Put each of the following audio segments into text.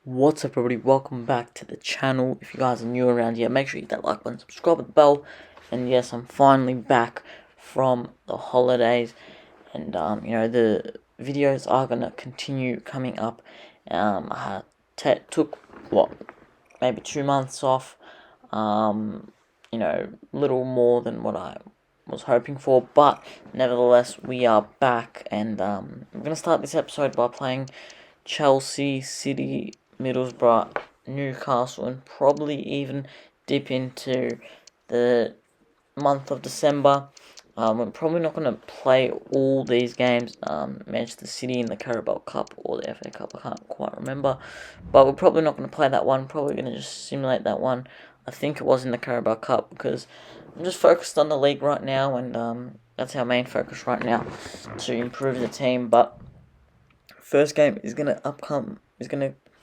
What's up everybody, welcome back to the channel. If you guys are new around here, make sure you hit that like button, subscribe with the bell. And yes, I'm finally back from the holidays, and the videos are gonna continue coming up. I took maybe 2 months off, little more than what I was hoping for, but nevertheless we are back. And I'm gonna start this episode by playing Chelsea, City, Middlesbrough, Newcastle, and probably even dip into the month of December. We're probably not going to play all these games, Manchester City in the Carabao Cup or the FA Cup, I can't quite remember, but we're probably not going to play that one, probably going to just simulate that one. I think it was in the Carabao Cup, because I'm just focused on the league right now, and that's our main focus right now, to improve the team. But first game is gonna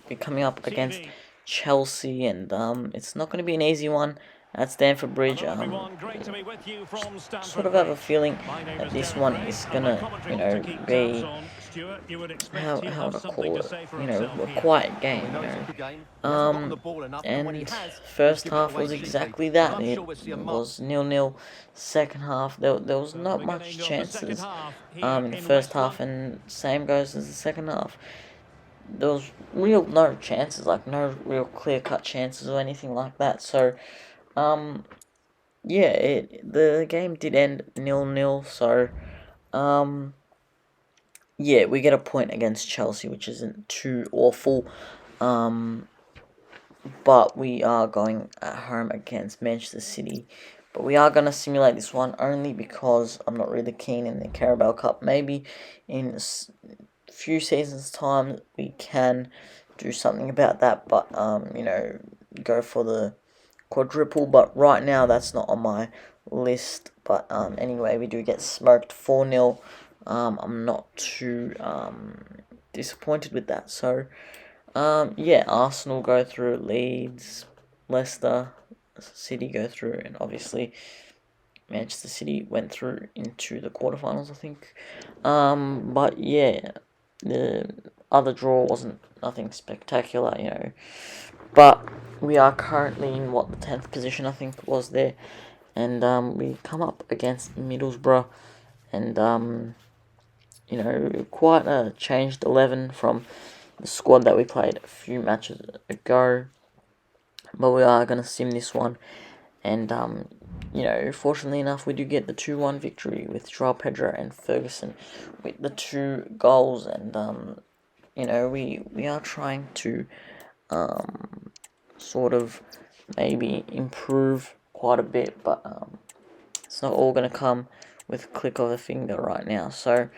be coming up against Chelsea, and it's not gonna be an easy one at Stamford Bridge. Sort of have a feeling that this one is gonna, be how would I call it? A quiet game. And first half was exactly that. It was 0-0. Second half, there was not much chances in the first half, and same goes as the second half. There was no chances, like no real clear-cut chances or anything like that. So, the game did end 0-0. So, we get a point against Chelsea, which isn't too awful. But we are going at home against Manchester City. But we are going to simulate this one only because I'm not really keen in the Carabao Cup. Maybe in a few seasons' time we can do something about that. But, go for the quadruple. But right now that's not on my list. But anyway, we do get smoked 4-0. I'm not too disappointed with that. So, Arsenal go through, Leeds, Leicester, City go through, and obviously Manchester City went through into the quarterfinals, I think. But yeah, the other draw wasn't nothing spectacular, But we are currently in the 10th position, I think it was there, and we come up against Middlesbrough, and quite a changed 11 from the squad that we played a few matches ago. But we are going to sim this one. And, fortunately enough, we do get the 2-1 victory with Joao Pedro and Ferguson with the 2 goals. And, we are trying to sort of maybe improve quite a bit. But it's not all going to come with a click of a finger right now. So,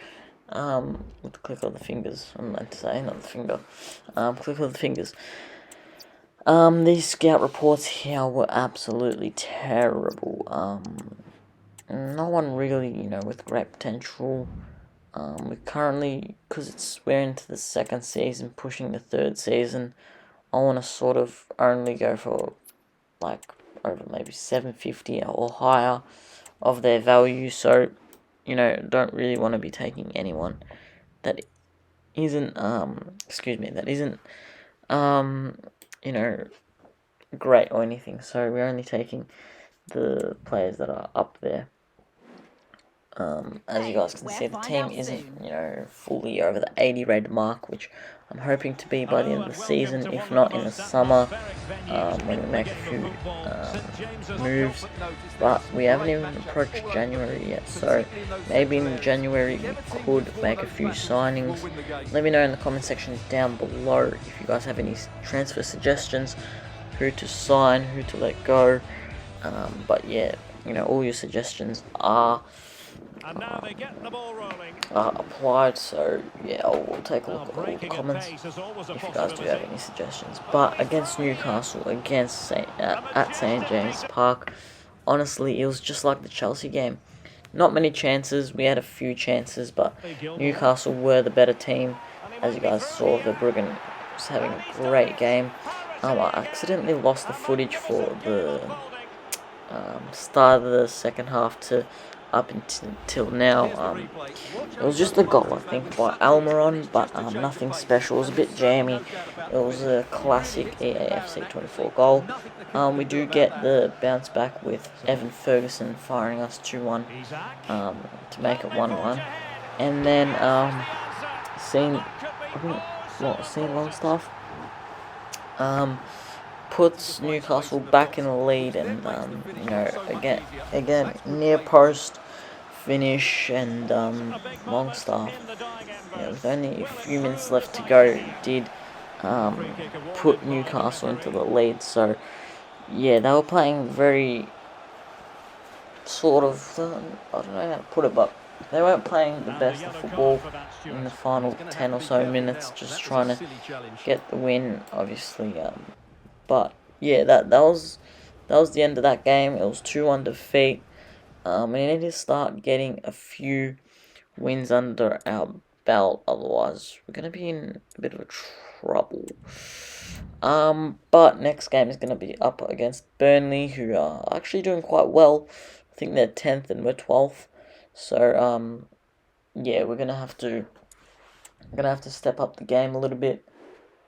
with the click of the fingers, I'm meant to say, not the finger, click of the fingers. These scout reports here were absolutely terrible. No one really, with great potential. We currently, because we're into the 2nd season, pushing the 3rd season, I want to sort of only go for, over maybe 750 or higher of their value. So, don't really want to be taking anyone that isn't, great or anything. So we're only taking the players that are up there. As you guys can see, the team isn't, fully over the 80 rated mark, which I'm hoping to be by the end of the season, if not in the summer, when we make a few moves. But we haven't even approached January yet, so maybe in January we could make a few signings. Let me know in the comment section down below if you guys have any transfer suggestions, who to sign, who to let go. But yeah, all your suggestions are applied, so yeah, I'll take a look at all the comments if you guys do have any suggestions. But against Newcastle, at St James Park, honestly, it was just like the Chelsea game. Not many chances, we had a few chances, but Newcastle were the better team. As you guys saw, Verbruggen was having a great game. I accidentally lost the footage for the start of the second half to up until now. It was just a goal, I think, by Almiron, but nothing special. It was a bit jammy. It was a classic EAFC24 goal. We do get the bounce back with Evan Ferguson firing us 2-1 to make it 1-1. And then Sean Longstaff puts Newcastle back in the lead, and again near post finish, and Longstaff, with only a few minutes left to go, did put Newcastle into the lead. So yeah, they were playing very sort of, I don't know how to put it, but they weren't playing the best of football in the final 10 or so minutes, just trying to get the win, obviously. But yeah, that was the end of that game. It was 2-1 defeat. We need to start getting a few wins under our belt, otherwise we're gonna be in a bit of trouble. But next game is gonna be up against Burnley, who are actually doing quite well. I think they're 10th and we're 12th. So yeah, we're gonna have to step up the game a little bit.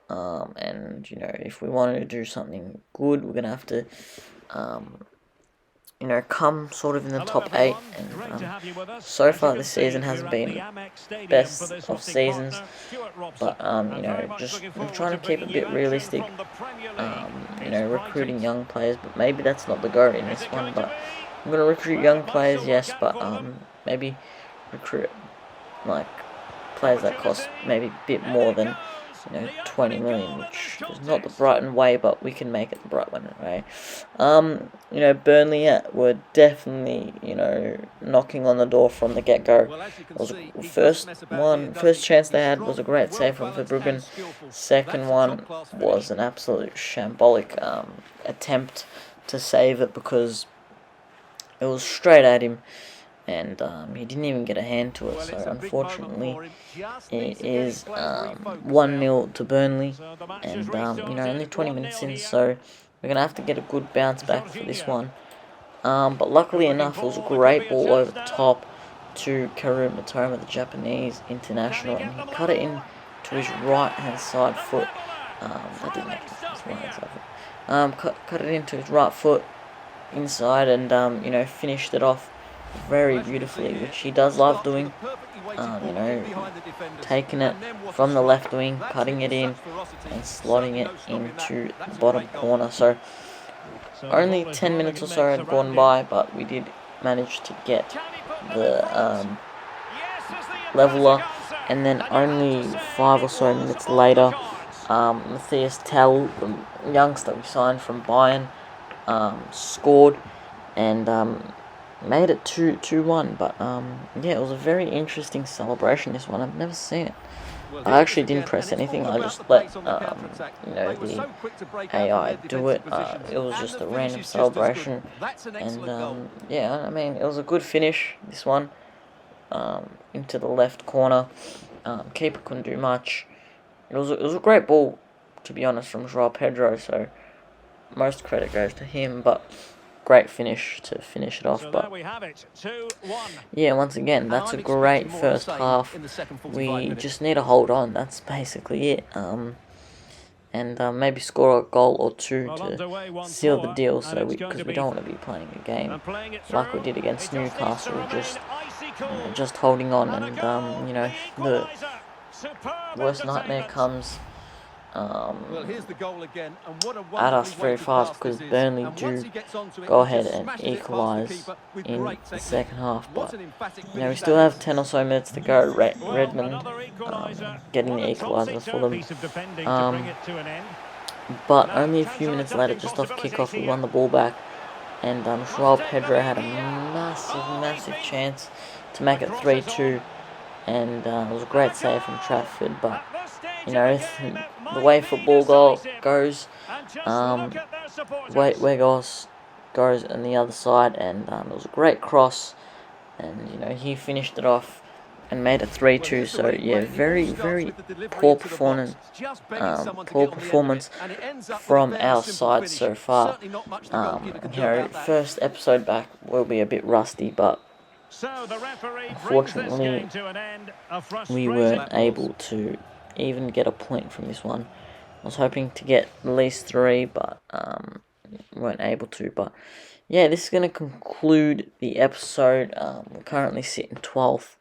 And if we wanted to do something good, we're gonna have to come sort of in the top 8. And so far this season hasn't been the best of seasons, but just I'm trying to keep it a bit realistic. Recruiting young players, but maybe that's not the goal in this one. But I'm gonna recruit young players, yes, but maybe recruit like players that cost maybe a bit more than 20 million, which is not the Brighton way, but we can make it the Brighton way. Burnley were definitely, knocking on the door from the get-go. First chance they had was a great save from Verbruggen. Second one was an absolute shambolic attempt to save it, because it was straight at him, and he didn't even get a hand to it. So unfortunately, it is 1-0 to Burnley, and only 20 minutes in, so we're gonna have to get a good bounce back for this one. But luckily enough, it was a great ball over the top to Karu Matoma, the Japanese international, and he cut it in to his right hand side foot. That didn't make his right hand side foot. Cut it into his right foot inside, and finished it off very beautifully, which he does love doing. Taking it from the left wing, cutting it in, and slotting it into the bottom corner. So only 10 minutes or so had gone by, but we did manage to get the leveler. And then only 5 or so minutes later, Matthias Tell, the youngster we signed from Bayern, scored, and made it 2-1. But yeah, it was a very interesting celebration, this one. I've never seen it. I actually didn't press anything. I just let the AI do it. It was just a random celebration, and yeah, I mean, it was a good finish, this one, into the left corner. Keeper couldn't do much. It was a great ball, to be honest, from Joao Pedro, so most credit goes to him. But great finish to finish it off. But yeah, once again, that's a great first half. We just need to hold on. That's basically it. And maybe score a goal or two to seal the deal, so because we don't want to be playing a game like we did against Newcastle, just holding on, and the worst nightmare comes at us very fast, because Burnley do go ahead and equalise in the second half. But we still have 10 or so minutes to go. Redmond getting the equaliser for them. But only a few minutes later, just off kickoff, we won the ball back, and Joao Pedro had a massive chance to make it 3-2, and it was a great save from Trafford. But the way football goes, Weghorst goes on the other side, and it was a great cross, and he finished it off and made it 3-2. So yeah, very poor performance from our side so far. First episode back will be a bit rusty, but So the referee brings this Unfortunately, game to an end. A we frustrating weren't able to even get a point from this one. I was hoping to get at least 3, but weren't able to. But yeah, this is going to conclude the episode. We're currently sitting 12th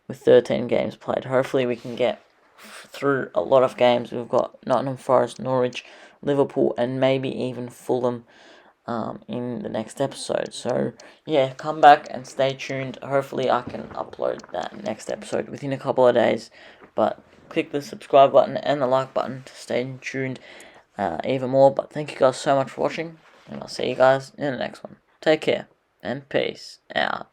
with 13 games played. Hopefully we can get through a lot of games. We've got Nottingham Forest, Norwich, Liverpool, and maybe even Fulham in the next episode. So yeah, come back and stay tuned. Hopefully I can upload that next episode within a couple of days. But click the subscribe button and the like button to stay tuned even more. But thank you guys so much for watching, and I'll see you guys in the next one. Take care and peace out.